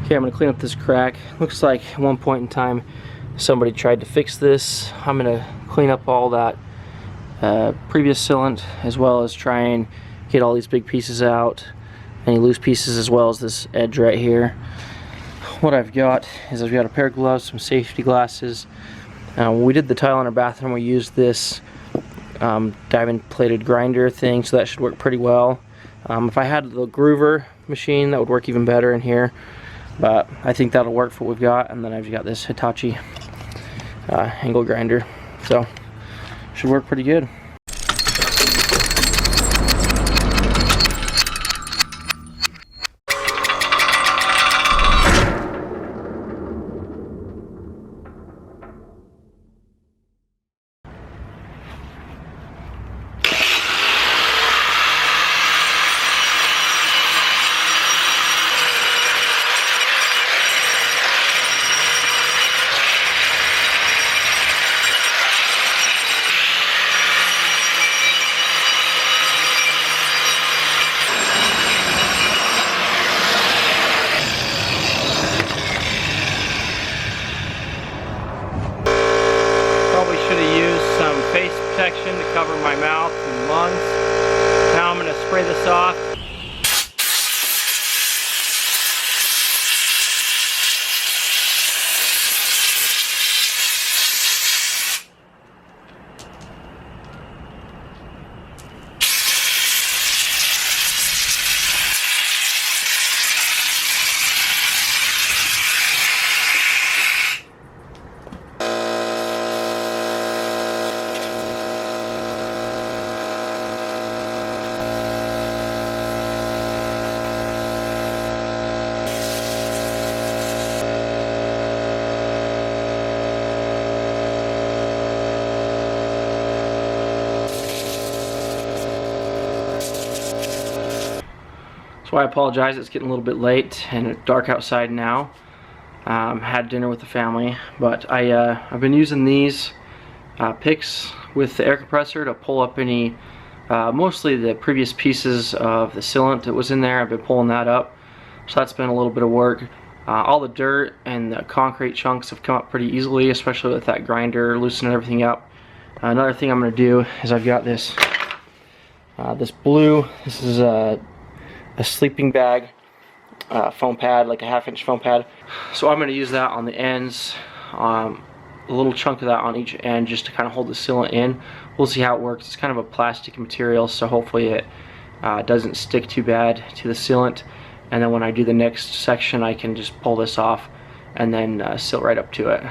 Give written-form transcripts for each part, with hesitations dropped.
Okay, I'm going to clean up this crack. Looks like at one point in time somebody tried to fix this. I'm going to clean up all that previous sealant, as well as try and get all these big pieces out, any loose pieces, as well as this edge right here. What I've got is I've got a pair of gloves, some safety glasses. When we did the tile in our bathroom, we used this diamond plated grinder thing, so that should work pretty well. If I had the groover machine, that would work even better in here, but I think that'll work for what we've got. And then I've got this Hitachi angle grinder, so should work pretty good. Face protection to cover my mouth and lungs. Now I'm going to spray this off. So I apologize, it's getting a little bit late and it's dark outside now. Had dinner with the family, but I've been using these picks with the air compressor to pull up any, mostly the previous pieces of the sealant that was in there. I've been pulling that up, so that's been a little bit of work. All the dirt and the concrete chunks have come up pretty easily, especially with that grinder loosening everything up. Another thing I'm going to do is I've got this this blue. This is a sleeping bag foam pad, like a 1/2-inch foam pad. So I'm going to use that on the ends, a little chunk of that on each end, just to kind of hold the sealant in. We'll see how it works. It's kind of a plastic material, so hopefully it doesn't stick too bad to the sealant. And then when I do the next section, I can just pull this off and then seal right up to it.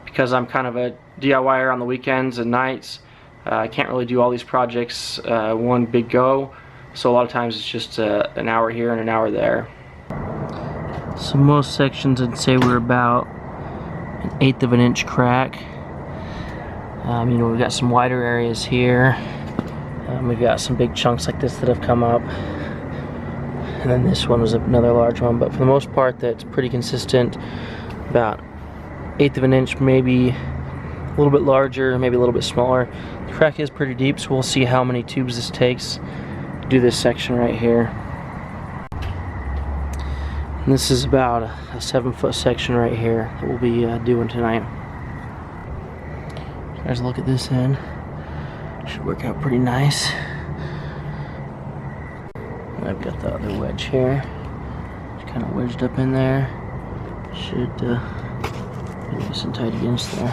Because I'm kind of a DIYer on the weekends and nights, I can't really do all these projects one big go. So a lot of times it's just an hour here and an hour there. So most sections I'd say we're about 1/8 of an inch crack. You know, we've got some wider areas here. We've got some big chunks like this that have come up. And then this one was another large one, but for the most part that's pretty consistent. About 1/8 of an inch, maybe a little bit larger, maybe a little bit smaller. The crack is pretty deep, so we'll see how many tubes this takes. Do this section right here. And this is about a 7-foot section right here that we'll be doing tonight. So there's a look at this end. Should work out pretty nice. And I've got the other wedge here. It's kind of wedged up in there. Should be nice and tight against there.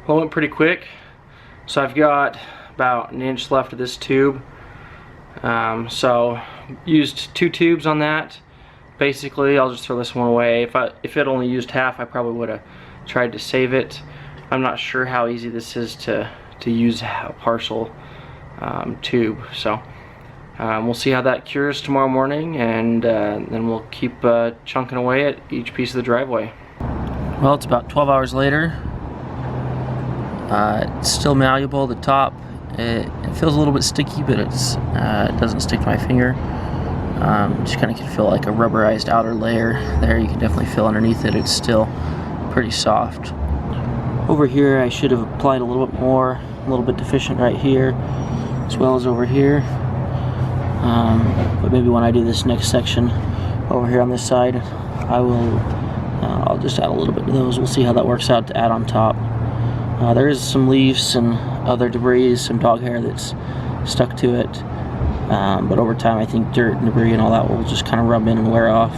Well, it went pretty quick. So I've got about an inch left of this tube. So used 2 tubes on that. Basically, I'll just throw this one away. If it only used half, I probably would have tried to save it. I'm not sure how easy this is to use a partial tube. So we'll see how that cures tomorrow morning, and then we'll keep chunking away at each piece of the driveway. Well, it's about 12 hours later. It's still malleable. The top, it feels a little bit sticky, but it doesn't stick to my finger. Just kind of can feel like a rubberized outer layer there. You can definitely feel underneath it. It's still pretty soft. Over here, I should have applied a little bit more, a little bit deficient right here, as well as over here. But maybe when I do this next section over here on this side, I'll just add a little bit to those. We'll see how that works out to add on top. There is some leaves and other debris, some dog hair that's stuck to it. But over time, I think dirt and debris and all that will just kind of rub in and wear off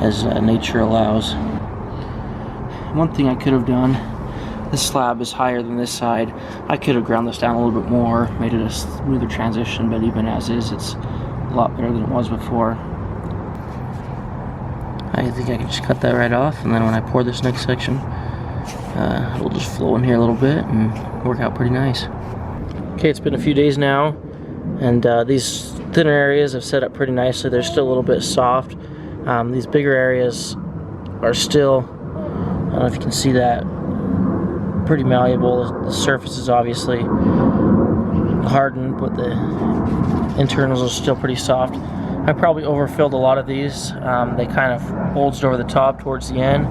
as nature allows. One thing I could have done, this slab is higher than this side. I could have ground this down a little bit more, made it a smoother transition, but even as is, it's a lot better than it was before. I think I can just cut that right off, and then when I pour this next section, it'll just flow in here a little bit and work out pretty nice. Okay, it's been a few days now, and these thinner areas have set up pretty nicely. They're still a little bit soft. These bigger areas are still, I don't know if you can see that, pretty malleable. The surface is obviously hardened, but the internals are still pretty soft. I probably overfilled a lot of these. They kind of bulged over the top towards the end.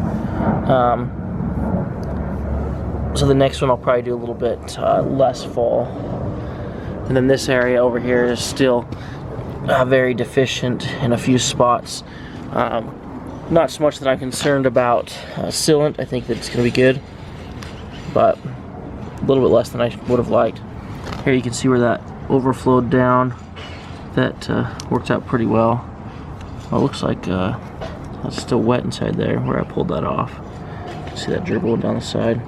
So the next one I'll probably do a little bit less full. And then this area over here is still very deficient in a few spots. Not so much that I'm concerned about sealant. I think that it's going to be good, but a little bit less than I would have liked. Here you can see where that overflowed down. That worked out pretty well. Well, it looks like that's still wet inside there where I pulled that off. You can see that dribble down the side.